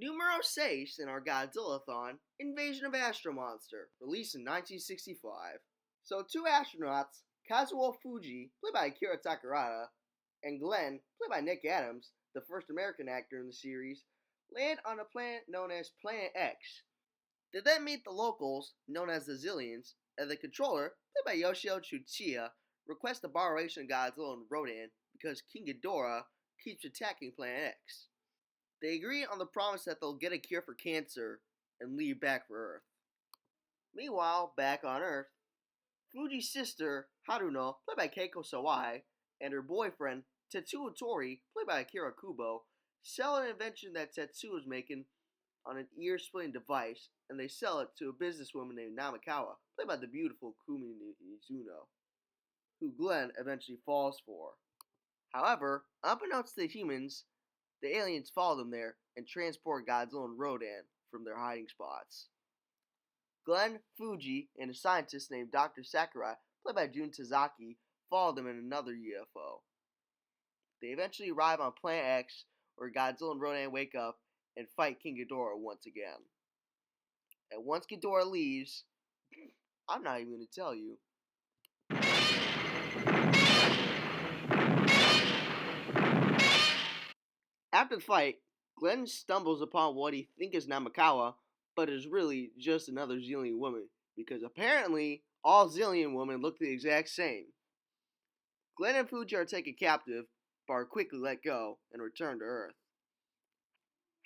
Numero 6 in our Godzilla-thon, Invasion of Astro Monster, released in 1965. So two astronauts, Kazuo Fuji, played by Akira Takarada, and Glenn, played by Nick Adams, the first American actor in the series, land on a planet known as Planet X. They then meet the locals, known as the Zillions, and the controller, played by Yoshio Tsuchiya, requests the borrowation of Godzilla and Rodan because King Ghidorah keeps attacking Planet X. They agree on the promise that they'll get a cure for cancer and leave back for Earth. Meanwhile, back on Earth, Fuji's sister, Haruno, played by Keiko Sawai, and her boyfriend, Tetsuo Tori, played by Akira Kubo, sell an invention that Tetsuo is making on an ear-splitting device, and they sell it to a businesswoman named Namikawa, played by the beautiful Kumi Mizuno, who Glenn eventually falls for. However, unbeknownst to the humans, the aliens follow them there and transport Godzilla and Rodan from their hiding spots. Glenn, Fuji, and a scientist named Dr. Sakurai, played by Jun Tazaki, follow them in another UFO. They eventually arrive on Planet X, where Godzilla and Rodan wake up and fight King Ghidorah once again. And once Ghidorah leaves, I'm not even going to tell you. After the fight, Glenn stumbles upon what he thinks is Namikawa, but is really just another Zillion woman, because apparently all Zillion women look the exact same. Glenn and Fuji are taken captive, but are quickly let go and returned to Earth.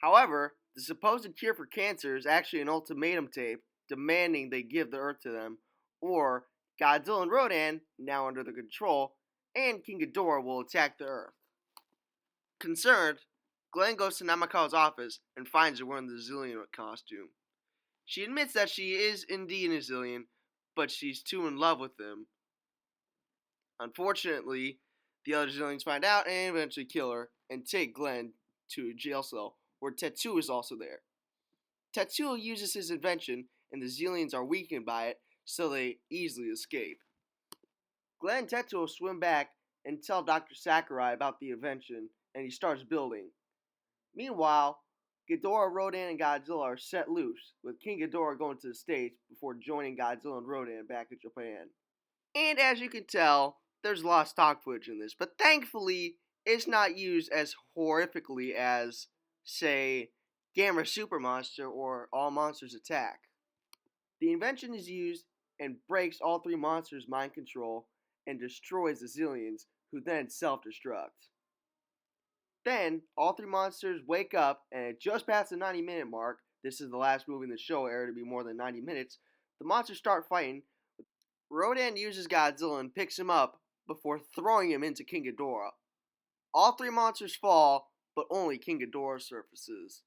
However, the supposed cure for cancer is actually an ultimatum tape demanding they give the Earth to them, or Godzilla and Rodan, now under their control, and King Ghidorah will attack the Earth. Concerned, Glenn goes to Namikawa's office and finds her wearing the Zillion costume. She admits that she is indeed a Zillion, but she's too in love with him. Unfortunately, the other Zillions find out and eventually kill her and take Glenn to a jail cell where Tetsuo is also there. Tetsuo uses his invention and the Zillions are weakened by it, so they easily escape. Glenn and Tetsuo swim back and tell Dr. Sakurai about the invention, and he starts building. Meanwhile, Ghidorah, Rodan, and Godzilla are set loose, with King Ghidorah going to the States before joining Godzilla and Rodan back in Japan. And as you can tell, there's a lot of stock footage in this, but thankfully, it's not used as horrifically as, say, Gamera Super Monster or All Monsters Attack. The invention is used and breaks all three monsters' mind control and destroys the Zillions, who then self-destruct. Then, all three monsters wake up, and just past the 90-minute mark, this is the last movie in the show aired to be more than 90 minutes, the monsters start fighting. Rodan uses Godzilla and picks him up before throwing him into King Ghidorah. All three monsters fall, but only King Ghidorah surfaces.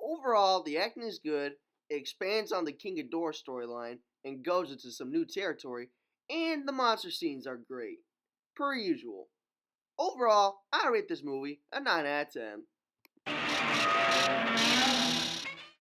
Overall, the acting is good, it expands on the King Ghidorah storyline, and goes into some new territory, and the monster scenes are great, per usual. Overall, I rate this movie a 9 out of 10.